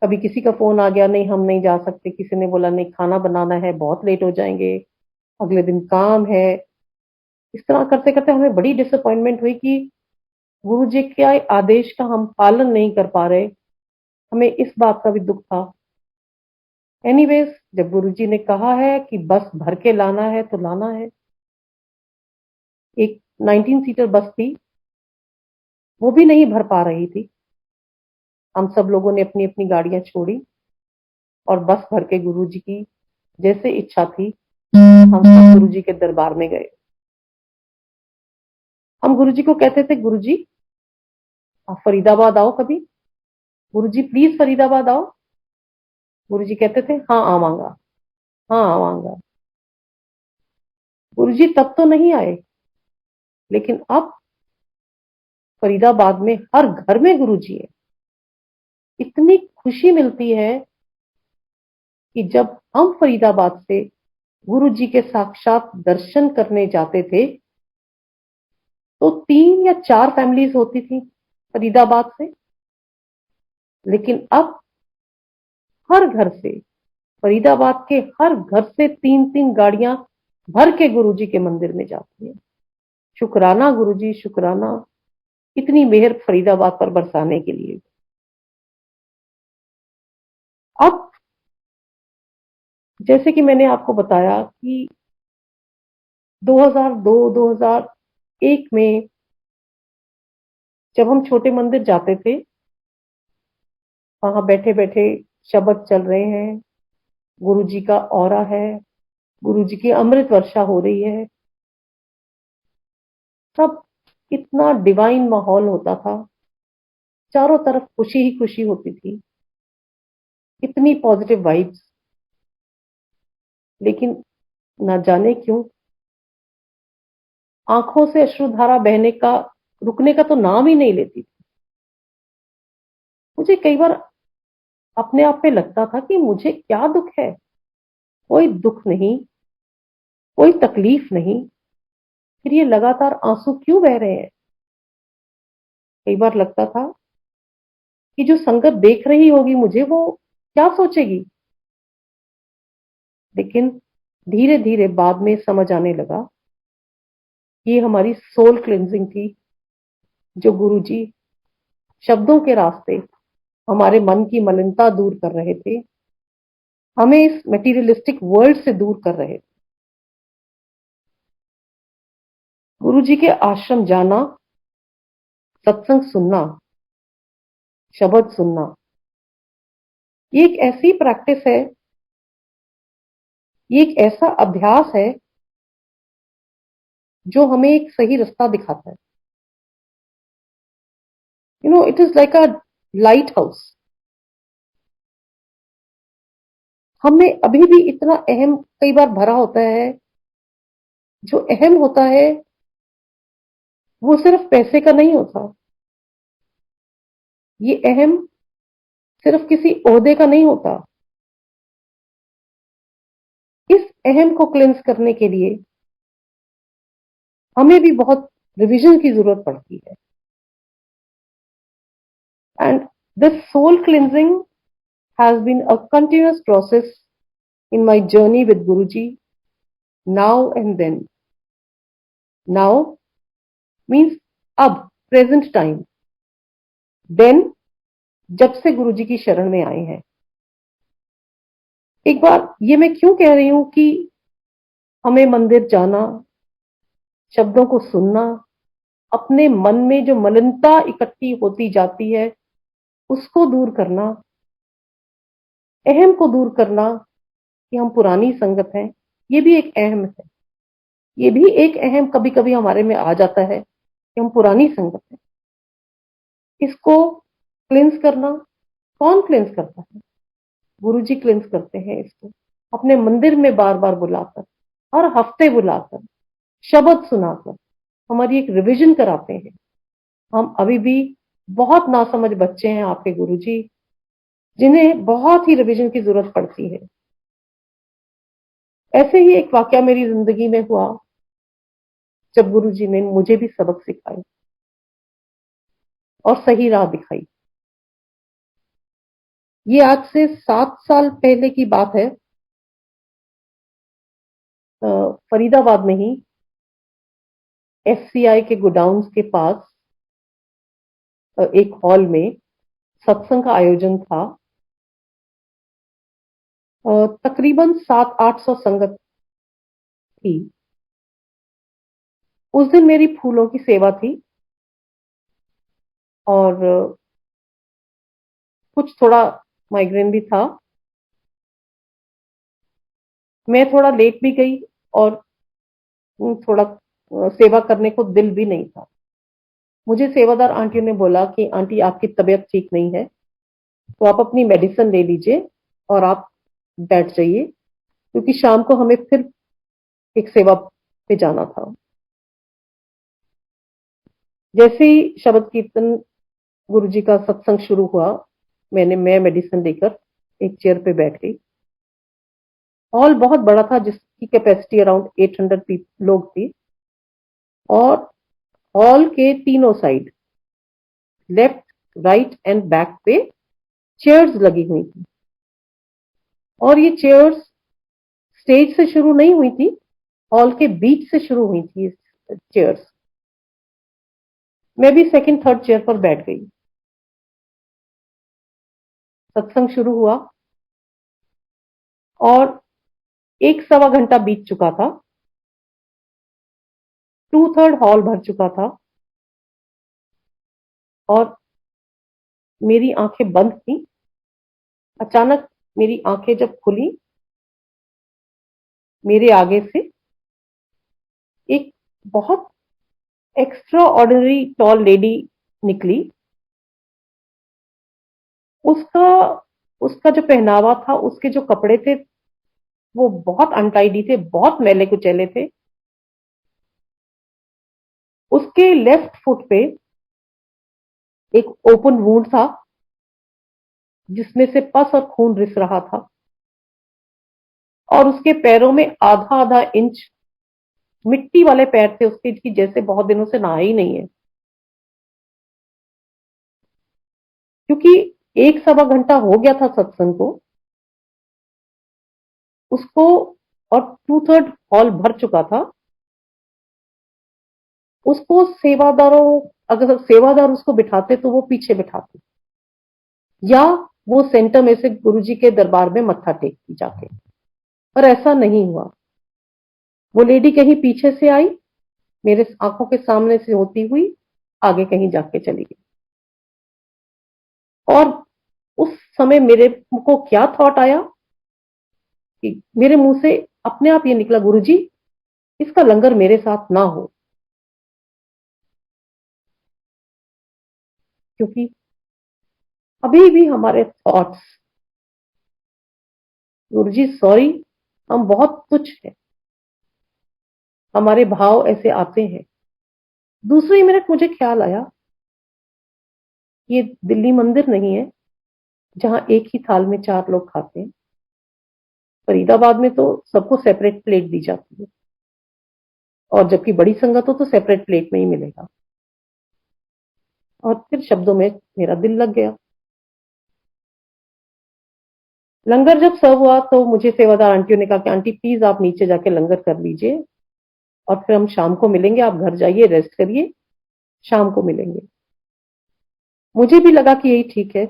कभी किसी का फोन आ गया, नहीं हम नहीं जा सकते, किसी ने बोला नहीं खाना बनाना है, बहुत लेट हो जाएंगे, अगले दिन काम है। इस तरह करते करते हमें बड़ी डिसअपॉइंटमेंट हुई कि गुरु जी के आदेश का हम पालन नहीं कर पा रहे। हमें इस बात का भी दुख था। एनीवेज, जब गुरु जी ने कहा है कि बस भर के लाना है तो लाना है। एक 19 सीटर बस थी, वो भी नहीं भर पा रही थी। हम सब लोगों ने अपनी अपनी गाड़ियां छोड़ी और बस भर के गुरु जी की जैसे इच्छा थी हम सब गुरु जी के दरबार में गए। हम गुरु जी को कहते थे, गुरु जी आप फरीदाबाद आओ कभी, गुरु जी प्लीज फरीदाबाद आओ। गुरु जी कहते थे हाँ आवांगा, हाँ आवांगा। गुरु जी तब तो नहीं आए, लेकिन अब फरीदाबाद में हर घर में गुरु जी है। इतनी खुशी मिलती है कि जब हम फरीदाबाद से गुरु जी के साक्षात दर्शन करने जाते थे तो 3 या 4 फैमिलीज होती थी फरीदाबाद से, लेकिन अब हर घर से, फरीदाबाद के हर घर से 3-3 गाड़ियां भर के गुरुजी के मंदिर में जाती हैं। शुक्राना गुरुजी, शुक्राना इतनी मेहर फरीदाबाद पर बरसाने के लिए। अब जैसे कि मैंने आपको बताया कि 2002-2001 में जब हम छोटे मंदिर जाते थे, वहां बैठे बैठे शब्द चल रहे हैं, गुरुजी का औरा है, गुरुजी की अमृत वर्षा हो रही है, सब इतना डिवाइन माहौल होता था, चारों तरफ खुशी ही खुशी होती थी, इतनी पॉजिटिव वाइब्स। लेकिन ना जाने क्यों आंखों से अश्रुधारा बहने का रुकने का तो नाम ही नहीं लेती थी। मुझे कई बार अपने आप पे लगता था कि मुझे क्या दुख है। कोई दुख नहीं, कोई तकलीफ नहीं, फिर ये लगातार आंसू क्यों बह रहे हैं। कई बार लगता था कि जो संगत देख रही होगी मुझे, वो क्या सोचेगी। लेकिन धीरे धीरे बाद में समझ आने लगा, ये हमारी सोल क्लिंजिंग थी, जो गुरुजी शब्दों के रास्ते हमारे मन की मलिनता दूर कर रहे थे, हमें इस मटेरियलिस्टिक वर्ल्ड से दूर कर रहे थे। गुरुजी के आश्रम जाना, सत्संग सुनना, शब्द सुनना, ये एक ऐसी प्रैक्टिस है, ये एक ऐसा अभ्यास है जो हमें एक सही रास्ता दिखाता है। It is like a light house. हमें अभी भी इतना अहम कई बार भरा होता है। जो अहम होता है वो सिर्फ पैसे का नहीं होता, ये अहम सिर्फ किसी ओहदे का नहीं होता। इस अहम को क्लेंस करने के लिए हमें भी बहुत रिवीजन की जरूरत पड़ती है। And this soul cleansing has been a continuous process in my journey with Guruji, now and then. Now means अब, प्रेजेंट टाइम। देन जब से गुरुजी की शरण में आए हैं। एक बार ये मैं क्यों कह रही हूं कि हमें मंदिर जाना, शब्दों को सुनना, अपने मन में जो मलिनता इकट्ठी होती जाती है उसको दूर करना, अहम को दूर करना कि हम पुरानी संगत हैं, ये भी एक अहम है। ये भी एक अहम कभी कभी हमारे में आ जाता है कि हम पुरानी संगत हैं। इसको क्लिंस करना, कौन क्लिंस करता है? गुरु जी क्लिंस करते हैं इसको, अपने मंदिर में बार बार बुलाकर, हर हफ्ते बुलाकर, शब्द सुनाकर हमारी एक रिवीजन कराते हैं। हम अभी भी बहुत नासमझ बच्चे हैं आपके गुरु जी, जिन्हें बहुत ही रिवीजन की जरूरत पड़ती है। ऐसे ही एक वाकया मेरी जिंदगी में हुआ जब गुरु जी ने मुझे भी सबक सिखाए और सही राह दिखाई। ये आज से 7 साल पहले की बात है। फरीदाबाद में ही एफसीआई के गोडाउन्स के पास एक हॉल में सत्संग का आयोजन था। तकरीबन 700-800 संगत थी। उस दिन मेरी फूलों की सेवा थी और कुछ थोड़ा माइग्रेन भी था। मैं थोड़ा लेट भी गई और थोड़ा सेवा करने को दिल भी नहीं था। मुझे सेवादार आंटियों ने बोला कि आंटी आपकी तबीयत ठीक नहीं है, तो आप अपनी मेडिसिन ले लीजिए और आप बैठ जाइए, क्योंकि शाम को हमें फिर एक सेवा पे जाना था। जैसे ही शब्द कीर्तन गुरुजी का सत्संग शुरू हुआ, मैं मेडिसिन लेकर एक चेयर पे बैठ गई। हॉल बहुत बड़ा था, जिसकी कैपेसिटी अराउंड 800 लोग थी और हॉल के तीनों side, left, right and back पे चेयर्स लगी हुई थी। और ये चेयर्स स्टेज से शुरू नहीं हुई थी, हॉल के बीच से शुरू हुई थी चेयर्स। मैं भी सेकंड थर्ड चेयर पर बैठ गई। सत्संग शुरू हुआ और 1 सवा घंटा बीत चुका था। 2/3 हॉल भर चुका था और मेरी आंखें बंद थी। अचानक मेरी आंखें जब खुली, मेरे आगे से एक बहुत एक्स्ट्रा ऑर्डिनरी टॉल लेडी निकली। उसका उसका जो पहनावा था, उसके जो कपड़े थे, वो बहुत अनटाइडी थे, बहुत मैले कुचैले थे। उसके लेफ्ट फुट पे एक ओपन वुंड था, जिसमें से पस और खून रिस रहा था। और उसके पैरों में आधा आधा इंच मिट्टी वाले पैर थे उसके, की जैसे बहुत दिनों से नहाया ही नहीं है। क्योंकि 1 सवा घंटा हो गया था सत्संग को, उसको, और 2/3 हॉल भर चुका था। उसको सेवादारों, अगर सेवादार उसको बिठाते तो वो पीछे बिठाते, या वो सेंटर में से गुरुजी के दरबार में मत्था टेकती जाके। पर ऐसा नहीं हुआ। वो लेडी कहीं पीछे से आई, मेरे आंखों के सामने से होती हुई आगे कहीं जाके चली गई। और उस समय मेरे को क्या थॉट आया कि मेरे मुंह से अपने आप ये निकला, गुरुजी इसका लंगर मेरे साथ ना हो। क्योंकि अभी भी हमारे थॉट्स, गुरुजी सॉरी, हम बहुत तुच्छ हैं, हमारे भाव ऐसे आते हैं। दूसरी मिनट मुझे ख्याल आया, ये दिल्ली मंदिर नहीं है जहां एक ही थाल में 4 लोग खाते हैं। फरीदाबाद में तो सबको सेपरेट प्लेट दी जाती है, और जबकि बड़ी संगत हो तो सेपरेट प्लेट में ही मिलेगा। और फिर शब्दों में मेरा दिल लग गया। लंगर जब सर्व हुआ तो मुझे सेवादार आंटियों ने कहा कि आंटी प्लीज आप नीचे जाके लंगर कर लीजिए और फिर हम शाम को मिलेंगे, आप घर जाइए, रेस्ट करिए, शाम को मिलेंगे। मुझे भी लगा कि यही ठीक है।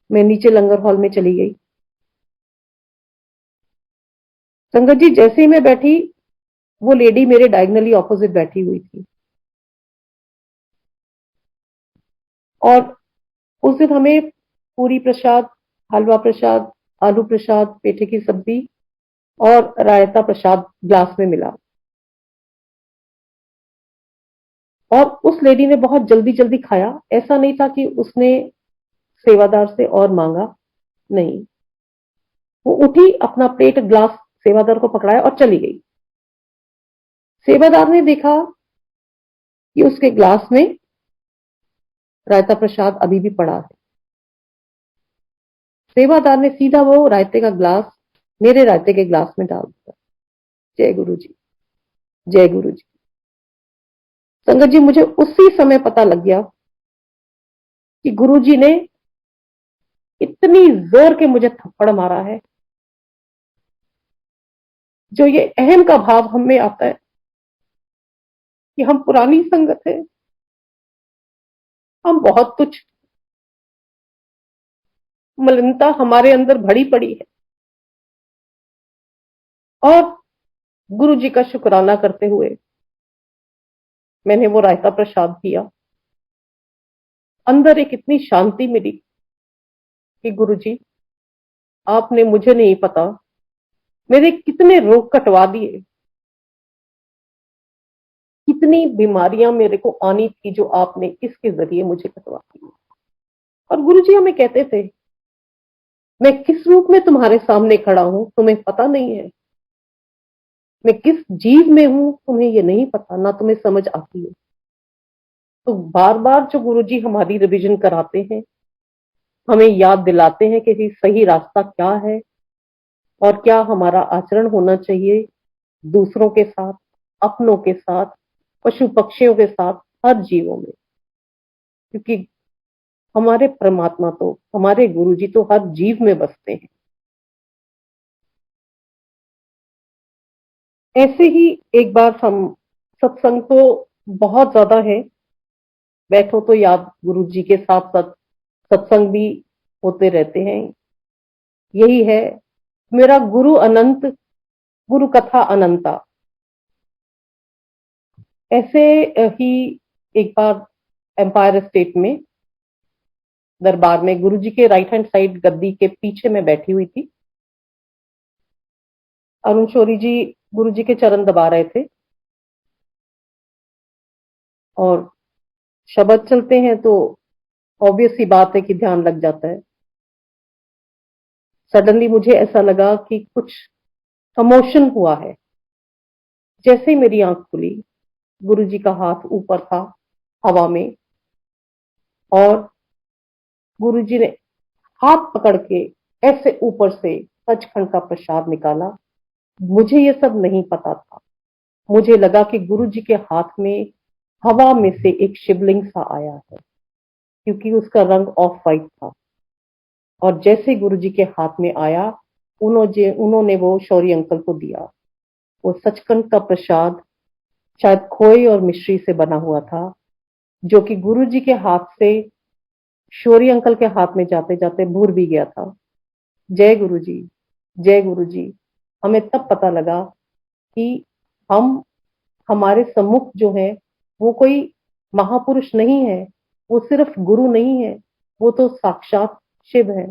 मैं नीचे लंगर हॉल में चली गई। संगत जी, जैसे ही मैं बैठी, वो लेडी मेरे डायगनली ऑपोजिट बैठी हुई थी। और उस दिन हमें पूरी प्रसाद, हलवा प्रसाद, आलू प्रसाद, पेठे की सब्जी और रायता प्रसाद ग्लास में मिला। और उस लेडी ने बहुत जल्दी जल्दी खाया। ऐसा नहीं था कि उसने सेवादार से और मांगा, नहीं। वो उठी, अपना प्लेट ग्लास सेवादार को पकड़ाया और चली गई। सेवादार ने देखा कि उसके ग्लास में रायता प्रसाद अभी भी पड़ा है। सेवादार ने सीधा वो रायते का ग्लास मेरे रायते के ग्लास में डाल दिया। जय गुरु जी, जय गुरु जी। संगत जी, मुझे उसी समय पता लग गया कि गुरु जी ने इतनी जोर के मुझे थप्पड़ मारा है। जो ये अहम का भाव हम में आता है कि हम पुरानी संगत है, हम बहुत तुच्छ, मलिनता हमारे अंदर भरी पड़ी है। और गुरु जी का शुक्राना करते हुए मैंने वो रायता प्रसाद किया। अंदर एक इतनी शांति मिली कि गुरु जी, आपने, मुझे नहीं पता, मेरे कितने रोग कटवा दिए, कितनी बीमारियां मेरे को आनी थी जो आपने इसके जरिए मुझे कटवा दी। और गुरु जी हमें कहते थे, मैं किस रूप में तुम्हारे सामने खड़ा हूं तुम्हें पता नहीं है, मैं किस जीव में हूं तुम्हें ये नहीं पता, ना तुम्हें समझ आती है। तो बार बार जो गुरु जी हमारी रिवीजन कराते हैं, हमें याद दिलाते हैं कि सही रास्ता क्या है और क्या हमारा आचरण होना चाहिए दूसरों के साथ, अपनों के साथ, पशु पक्षियों के साथ, हर जीवों में। क्योंकि हमारे परमात्मा तो, हमारे गुरु जी तो हर जीव में बसते हैं। ऐसे ही एक बार हम, सत्संग तो बहुत ज्यादा है, बैठो तो याद गुरु जी के साथ साथ सत्संग भी होते रहते हैं। यही है मेरा गुरु अनंत, गुरु कथा अनंता। ऐसे ही एक बार एम्पायर स्टेट में दरबार में गुरु जी के राइट हैंड साइड गद्दी के पीछे में बैठी हुई थी। अरुण शौरी जी गुरु जी के चरण दबा रहे थे और शब्द चलते हैं तो ऑब्वियस सी बात है कि ध्यान लग जाता है। सडनली मुझे ऐसा लगा कि कुछ कमोशन हुआ है। जैसे ही मेरी आंख खुली, गुरु जी का हाथ ऊपर था हवा में और गुरु जी ने हाथ पकड़ के ऐसे ऊपर से सचखंड का प्रसाद निकाला। मुझे ये सब नहीं पता था। मुझे लगा कि गुरु जी के हाथ में हवा में से एक शिवलिंग सा आया है, क्योंकि उसका रंग ऑफ वाइट था। और जैसे गुरु जी के हाथ में आया, उन्होंने वो शौरी अंकल को दिया। वो सचखंड का प्रसाद शायद खोए और मिश्री से बना हुआ था, जो कि गुरु जी के हाथ से शौरी अंकल के हाथ में जाते जाते भूर भी गया था। जय गुरु जी, जय गुरु जी। हमें तब पता लगा कि हम, हमारे सम्मुख जो है वो कोई महापुरुष नहीं है, वो सिर्फ गुरु नहीं है, वो तो साक्षात शिव है।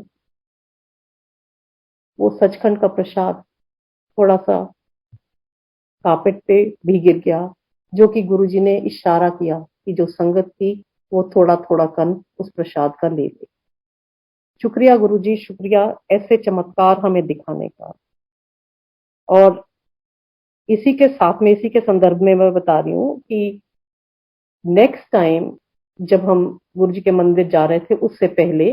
वो सचखंड का प्रसाद थोड़ा सा कार्पेट पे भी गिर गया, जो कि गुरुजी ने इशारा किया कि जो संगत थी वो थोड़ा थोड़ा कन उस प्रसाद का ले ले। शुक्रिया गुरुजी, शुक्रिया ऐसे चमत्कार हमें दिखाने का। और इसी के साथ में, इसी के संदर्भ में मैं बता रही हूँ कि नेक्स्ट टाइम जब हम गुरुजी के मंदिर जा रहे थे, उससे पहले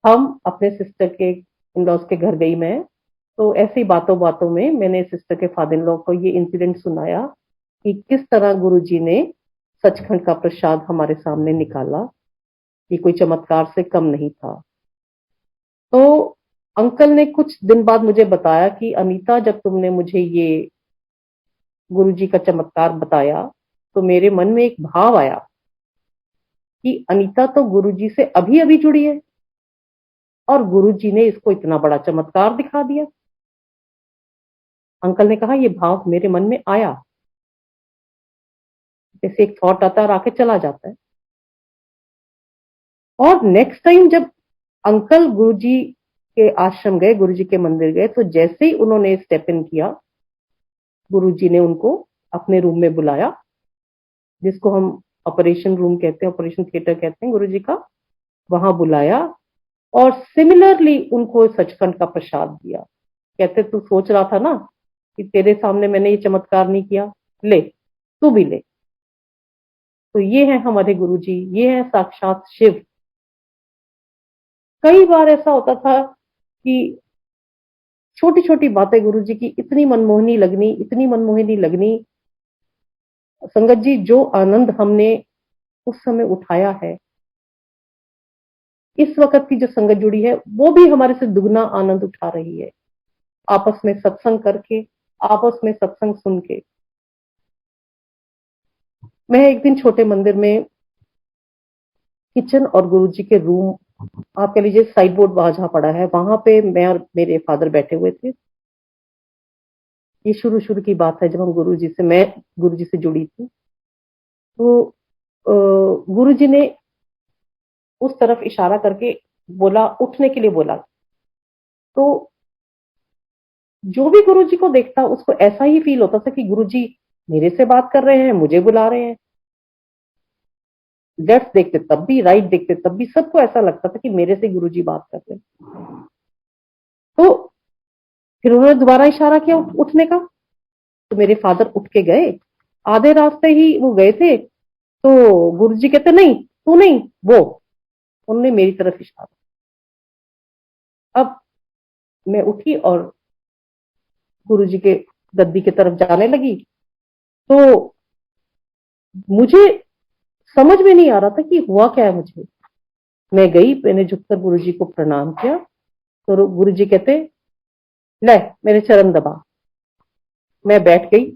हम अपने सिस्टर के इन लॉज के घर गई मैं। तो ऐसी बातों बातों में मैंने सिस्टर के फादर इन लॉ को ये इंसिडेंट सुनाया कि किस तरह गुरुजी ने सचखंड का प्रसाद हमारे सामने निकाला। ये कोई चमत्कार से कम नहीं था। तो अंकल ने कुछ दिन बाद मुझे बताया कि अनीता, जब तुमने मुझे ये गुरुजी का चमत्कार बताया तो मेरे मन में एक भाव आया कि अनीता तो गुरुजी से अभी अभी जुड़ी है और गुरुजी ने इसको इतना बड़ा चमत्कार दिखा दिया। अंकल ने कहा, ये भाव मेरे मन में आया, जैसे एक थॉट आता है और आके चला जाता है। और नेक्स्ट टाइम जब अंकल गुरुजी के आश्रम गए, गुरुजी के मंदिर गए, तो जैसे ही उन्होंने स्टेप इन किया, गुरुजी ने उनको अपने रूम में बुलाया, जिसको हम ऑपरेशन रूम कहते हैं, ऑपरेशन थिएटर कहते हैं गुरुजी का, वहां बुलाया और सिमिलरली उनको सचखंड का प्रसाद दिया। कहते, तू सोच रहा था ना कि तेरे सामने मैंने ये चमत्कार नहीं किया, ले तू भी ले। तो ये है हमारे गुरुजी, ये है साक्षात शिव। कई बार ऐसा होता था कि छोटी छोटी बातें गुरुजी की इतनी मनमोहनी लगनी, इतनी मनमोहनी लगनी। संगत जी, जो आनंद हमने उस समय उठाया है, इस वक्त की जो संगत जुड़ी है वो भी हमारे से दुगना आनंद उठा रही है, आपस में सत्संग करके, आपस में सत्संग सुन के। मैं एक दिन छोटे मंदिर में किचन और गुरुजी के रूम, आप कह लीजिए साइड बोर्ड वहां जहां पड़ा है, वहां पे मैं और मेरे फादर बैठे हुए थे। ये शुरू शुरू की बात है, जब हम मैं गुरुजी से जुड़ी थी। तो गुरुजी ने उस तरफ इशारा करके बोला, उठने के लिए बोला। तो जो भी गुरुजी को देखता उसको ऐसा ही फील होता था कि गुरुजी मेरे से बात कर रहे हैं, मुझे बुला रहे हैं। लेफ्ट देखते तब भी, राइट देखते तब भी, सबको ऐसा लगता था कि मेरे से गुरुजी बात कर रहे हैं। तो फिर उन्होंने दोबारा इशारा किया उठने का, तो मेरे फादर उठ के गए। आधे रास्ते ही वो गए थे, तो गुरुजी कहते, नहीं तू नहीं, वो। उन्होंने मेरी तरफ इशारा। अब मैं उठी और गुरुजी के गद्दी की तरफ जाने लगी। तो मुझे समझ में नहीं आ रहा था कि हुआ क्या है मुझे। मैं गई, मैंने झुककर गुरुजी को प्रणाम किया। तो गुरुजी कहते, ले मेरे चरण दबा। मैं बैठ गई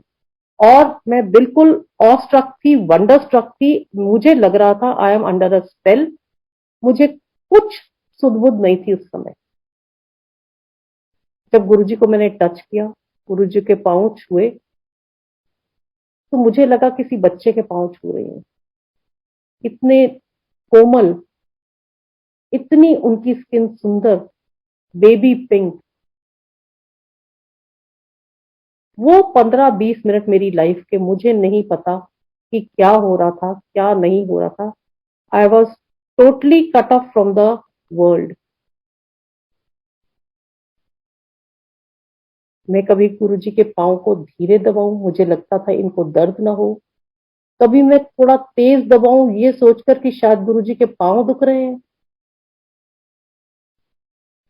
और मैं बिल्कुल ऑस्ट्रक थी, वंडर स्ट्रक थी। मुझे लग रहा था I am under a spell. मुझे कुछ सुध-बुध नहीं थी उस समय। जब गुरुजी को मैंने टच किया, गुरुजी के पांव छुए, तो मुझे लगा किसी बच्चे के पांव छू रही हूं। इतने कोमल, इतनी उनकी स्किन सुंदर, बेबी पिंक। वो 15-20 मिनट मेरी लाइफ के, मुझे नहीं पता कि क्या हो रहा था, क्या नहीं हो रहा था। I was totally cut off from the world. मैं कभी गुरुजी के पांव को धीरे दबाऊं, मुझे लगता था इनको दर्द ना हो। कभी मैं थोड़ा तेज दबाऊं, ये सोचकर कि शायद गुरुजी के पांव दुख रहे हैं।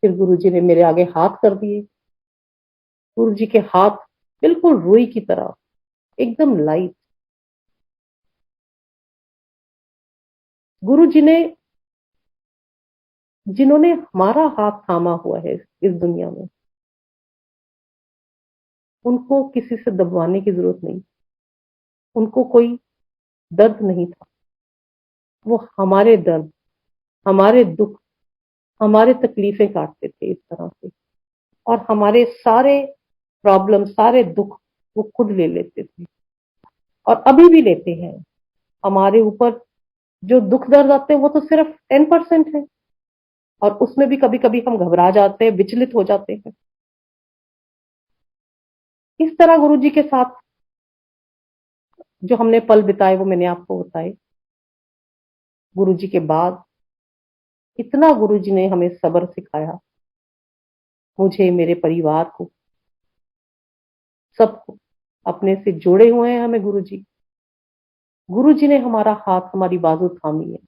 फिर गुरुजी ने मेरे आगे हाथ कर दिए। गुरुजी के हाथ बिल्कुल रुई की तरह, एकदम लाइट। गुरुजी ने, जिन्होंने हमारा हाथ थामा हुआ है इस दुनिया में, उनको किसी से दबवाने की जरूरत नहीं। उनको कोई दर्द नहीं था। वो हमारे दर्द, हमारे दुख, हमारे तकलीफें काटते थे इस तरह से। और हमारे सारे प्रॉब्लम, सारे दुख वो खुद ले लेते थे और अभी भी लेते हैं। हमारे ऊपर जो दुख दर्द आते हैं वो तो सिर्फ 10% है, और उसमें भी कभी कभी हम घबरा जाते हैं, विचलित हो जाते हैं। इस तरह गुरुजी के साथ जो हमने पल बिताए वो मैंने आपको बताए। गुरुजी के बाद इतना गुरुजी ने हमें सब्र सिखाया, मुझे, मेरे परिवार को, सबको। अपने से जोड़े हुए हैं हमें गुरुजी। गुरुजी ने हमारा हाथ, हमारी बाजू थामी है।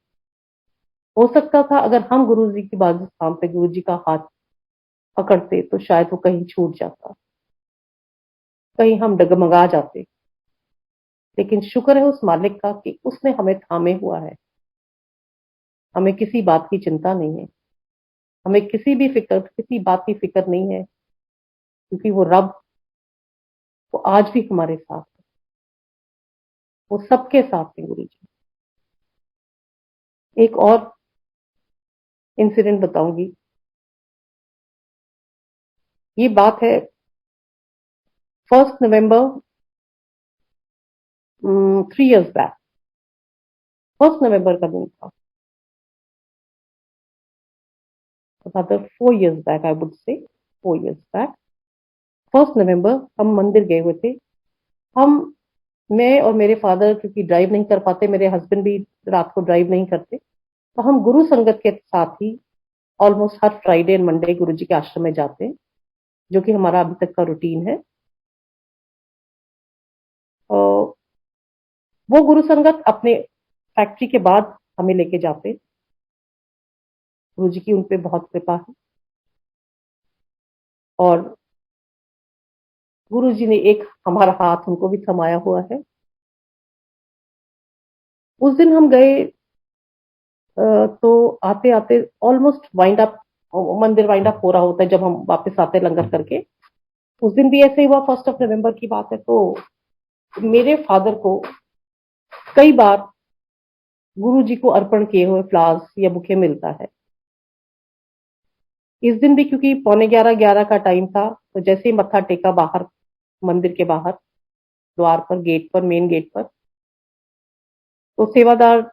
हो सकता था अगर हम गुरुजी की बाजू थामते, गुरुजी का हाथ पकड़ते, तो शायद वो कहीं छूट जाता, कहीं हम डगमगा जाते। लेकिन शुक्र है उस मालिक का कि उसने हमें थामे हुआ है। हमें किसी बात की चिंता नहीं है, हमें किसी बात की फिक्र नहीं है, क्योंकि वो रब, वो आज भी हमारे साथ है। वो सबके साथ है गुरु जी। एक और इंसिडेंट बताऊंगी। ये बात है 1 नवंबर 3 इयर्स बैक। 1 नवंबर का दिन था, rather 4 years back, I would say 4 years back। 1 नवंबर हम मंदिर गए हुए थे। हम मैं और मेरे फादर, क्योंकि ड्राइव नहीं कर पाते, मेरे हस्बैंड भी रात को ड्राइव नहीं करते, तो हम गुरु संगत के साथ ही ऑलमोस्ट हर Friday and Monday Guru ji के आश्रम में जाते हैं, जो कि हमारा अभी तक का रूटीन है। और वो गुरु संगत अपने फैक्ट्री के बाद हमें लेके जाते। गुरु जी की उन पे बहुत कृपा है। और गुरु जी ने एक हमारा हाथ उनको भी थमाया हुआ है। उस दिन हम गए, तो आते आते ऑलमोस्ट वाइंड अप, मंदिर वाइंड अप हो रहा होता है जब हम वापस आते लंगर करके। उस दिन भी ऐसे ही हुआ, 1 नवंबर की बात है। तो मेरे फादर को कई बार गुरु जी को अर्पण किए हुए फ्लावर्स या बुके मिलता है। इस दिन भी क्योंकि 11:45 का टाइम था, तो जैसे ही मत्था टेका बाहर, मंदिर के बाहर द्वार पर, गेट पर, मेन गेट पर, तो सेवादार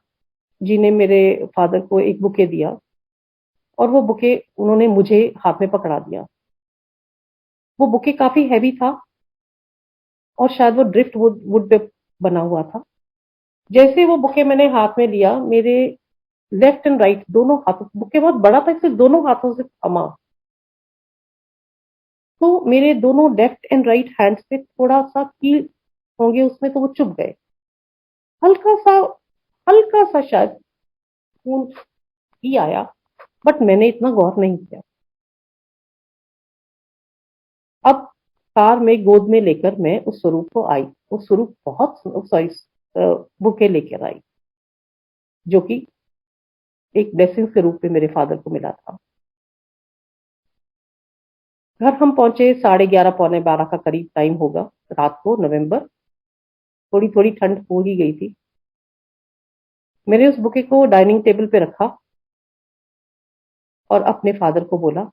जी ने मेरे फादर को एक बुके दिया, और वो बुके उन्होंने मुझे हाथ में पकड़ा दिया। वो बुके काफी हैवी था, और शायद वो ड्रिफ्ट वुड वुड पे बना हुआ था। जैसे वो बुके मैंने हाथ में लिया, मेरे लेफ्ट एंड राइट दोनों हाथों, बुके बहुत बड़ा था इसलिए दोनों हाथों से थमा, तो मेरे दोनों लेफ्ट एंड राइट हैंड्स पे थोड़ा सा कील होंगे उसमें, तो वो चुभ गए। हल्का सा, हल्का सा शायद खून ही आया, बट मैंने इतना गौर नहीं किया। अब कार में गोद में लेकर मैं उस स्वरूप को आई। वो स्वरूप बहुत, सॉरी, बुके लेकर आई, जो कि एक ब्लेसिंग के रूप में मेरे फादर को मिला था। घर हम पहुंचे 11:30, पौने 12 का करीब टाइम होगा, रात को, नवंबर। थोड़ी थोड़ी ठंड हो ही गई थी। मैंने उस बुके को डाइनिंग टेबल पे रखा और अपने फादर को बोला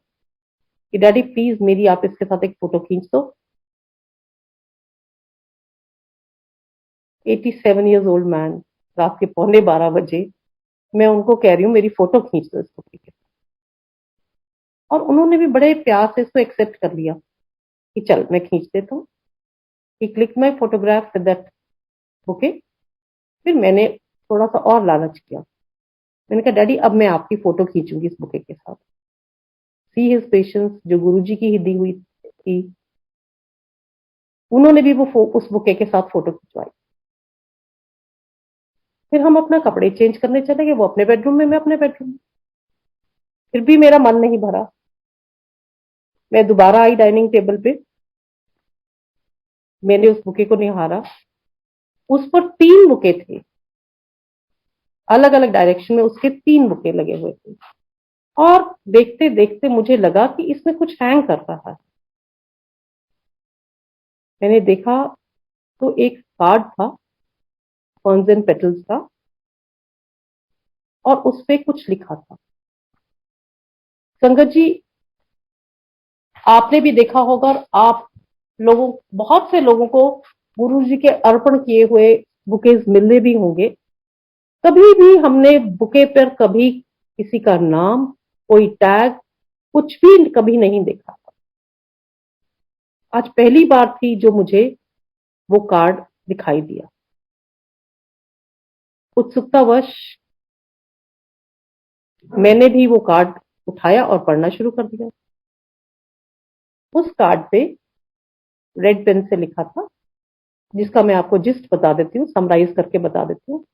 कि डैडी प्लीज मेरी आप इसके साथ एक फोटो खींच दो। 87 years ओल्ड मैन, रात के पौने 12 बजे मैं उनको कह रही हूँ मेरी फोटो खींच दो इस बुके के। और उन्होंने भी बड़े प्यार से इसको एक्सेप्ट कर लिया कि चल मैं खींच देता हूँ। He click my photograph with that bouquet. फिर मैंने थोड़ा सा और लालच किया। मैंने कहा डैडी अब मैं आपकी फोटो खींचूंगी इस बुके के साथ। सी हिज पेशेंस, जो गुरुजी की ही दी हुई थी। उन्होंने भी वो उस बुके के साथ फोटो खिंचवाई। फिर हम अपना कपड़े चेंज करने चले गए, वो अपने बेडरूम में, मैं अपने बेडरूम में। फिर भी मेरा मन नहीं भरा। मैं दोबारा आई डाइनिंग टेबल पे, मैंने उस बुके को निहारा। उस पर 3 बुके थे, अलग अलग डायरेक्शन में उसके 3 बुके लगे हुए थे। और देखते देखते मुझे लगा कि इसमें कुछ हैंग कर रहा है। मैंने देखा तो एक कार्ड था फर्न्स एंड पेटल्स का, और उस पे कुछ लिखा था। संगत जी, आपने भी देखा होगा, और आप लोगों, बहुत से लोगों को गुरु जी के अर्पण किए हुए बुकेज मिलने भी होंगे। कभी भी हमने बुके पर कभी किसी का नाम, कोई टैग, कुछ भी कभी नहीं देखा। आज पहली बार थी जो मुझे वो कार्ड दिखाई दिया। उत्सुकतावश मैंने भी वो कार्ड उठाया और पढ़ना शुरू कर दिया। उस कार्ड पे रेड पेन से लिखा था, जिसका मैं आपको जिस्ट बता देती हूँ, समराइज करके बता देती हूँ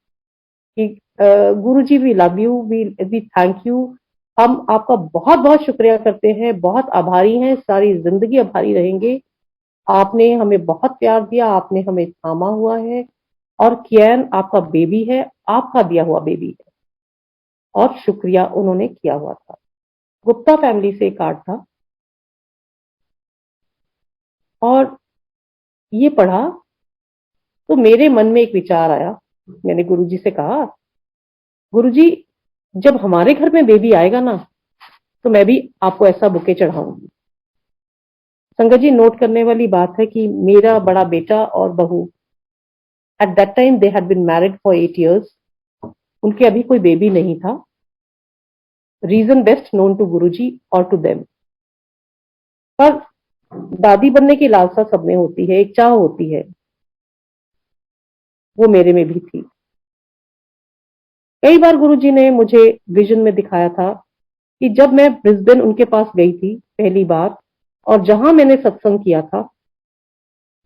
कि Guru ji we love you, we thank you. हम आपका बहुत बहुत शुक्रिया करते हैं, बहुत आभारी हैं, सारी जिंदगी आभारी रहेंगे। आपने हमें बहुत प्यार दिया, आपने हमें थामा हुआ है, और कियान आपका बेबी है, आपका दिया हुआ बेबी है। और शुक्रिया उन्होंने किया हुआ था। गुप्ता फैमिली से कार्ड था, और ये पढ़ा तो मेरे मन में एक विचार आया। मैंने गुरुजी से कहा, गुरुजी जब हमारे घर में बेबी आएगा ना, तो मैं भी आपको ऐसा बुके चढ़ाऊंगी। संगत जी, नोट करने वाली बात है कि मेरा बड़ा बेटा और बहू, at that time they had been married for 8 years, उनके अभी कोई बेबी नहीं था। Reason best known to Guruji और टू देम। पर दादी बनने की लालसा सब में होती है, एक चाह होती है, वो मेरे में भी थी। कई बार गुरुजी ने मुझे विजन में दिखाया था कि जब मैं ब्रिस्बेन उनके पास गई थी पहली बार, और जहां मैंने सत्संग किया था,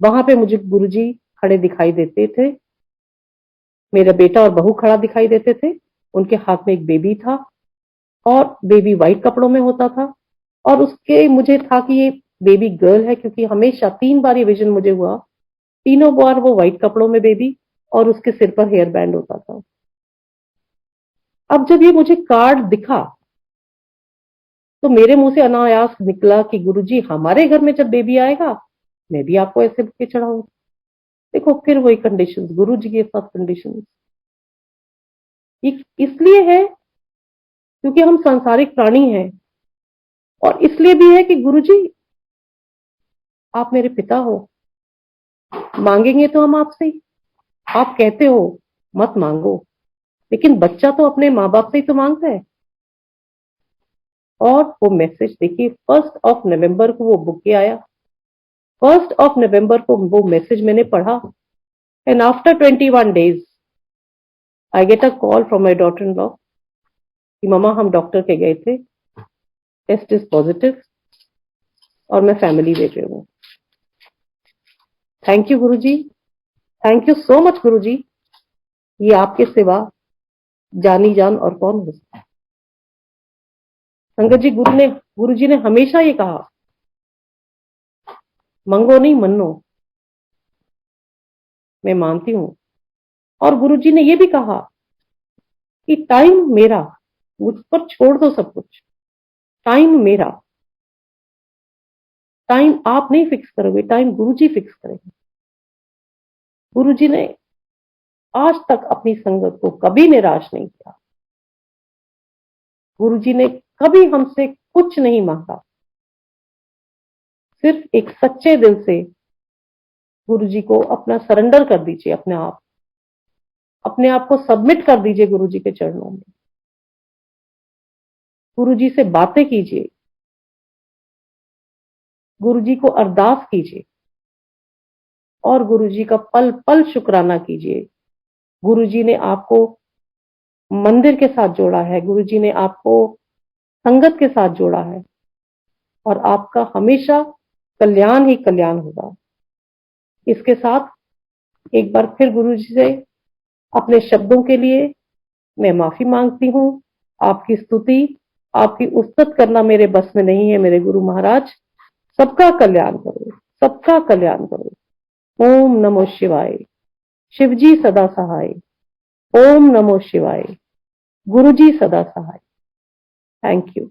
वहां पे मुझे गुरुजी खड़े दिखाई देते थे, मेरा बेटा और बहू खड़ा दिखाई देते थे, उनके हाथ में एक बेबी था और बेबी व्हाइट कपड़ों में होता था। और उसके मुझे था कि ये बेबी गर्ल है, क्योंकि हमेशा 3 बार ये विजन मुझे हुआ, तीनों बार वो व्हाइट कपड़ों में बेबी और उसके सिर पर हेयर बैंड होता था। अब जब ये मुझे कार्ड दिखा, तो मेरे मुंह से अनायास निकला कि गुरुजी, हमारे घर में जब बेबी आएगा, मैं भी आपको ऐसे बुके चढ़ाऊंगी। देखो, फिर वही कंडीशंस, गुरुजी के साथ कंडीशंस। इसलिए है क्योंकि हम सांसारिक प्राणी हैं, और इसलिए भी है कि गुरुजी आप मेरे पिता हो, मांगेंगे तो हम आपसे ही। आप कहते हो मत मांगो, लेकिन बच्चा तो अपने माँ बाप से ही तो मांगता है। और वो मैसेज देखिए, 1 नवंबर को वो बुके आया, 1 नवंबर को वो मैसेज मैंने पढ़ा, and after 21 days I get a call from my daughter in law कि ममा, हम डॉक्टर के गए थे, टेस्ट इज पॉजिटिव और मैं फैमिली दे रही हूँ। Thank you Guruji, thank you so much Guruji. ये आपके सिवा जानी जान और कौन हो सकता है। संगत जी, गुरुजी ने हमेशा ये कहा, मंगो नहीं मन्नो। मैं मानती हूं। और गुरुजी ने ये भी कहा कि टाइम मेरा, मुझ पर छोड़ दो सब कुछ, टाइम मेरा। टाइम आप नहीं फिक्स करोगे, टाइम गुरुजी फिक्स करेंगे। गुरुजी ने आज तक अपनी संगत को कभी निराश नहीं किया। गुरुजी ने कभी हमसे कुछ नहीं मांगा, सिर्फ एक सच्चे दिल से गुरुजी को अपना सरेंडर कर दीजिए, अपने आप को सबमिट कर दीजिए गुरुजी के चरणों में। गुरुजी से बातें कीजिए, गुरुजी को अरदास कीजिए, और गुरुजी का पल पल शुक्राना कीजिए। गुरुजी ने आपको मंदिर के साथ जोड़ा है, गुरुजी ने आपको संगत के साथ जोड़ा है, और आपका हमेशा कल्याण ही कल्याण होगा। इसके साथ एक बार फिर गुरुजी से अपने शब्दों के लिए मैं माफी मांगती हूँ। आपकी स्तुति, आपकी उस्तत करना मेरे बस में नहीं है मेरे गुरु महाराज। सबका कल्याण करो, सबका कल्याण करो। ओम नमो शिवाय। शिवजी सदा सहाय। ओम नमो शिवाय। गुरुजी सदा सहाय। Thank you.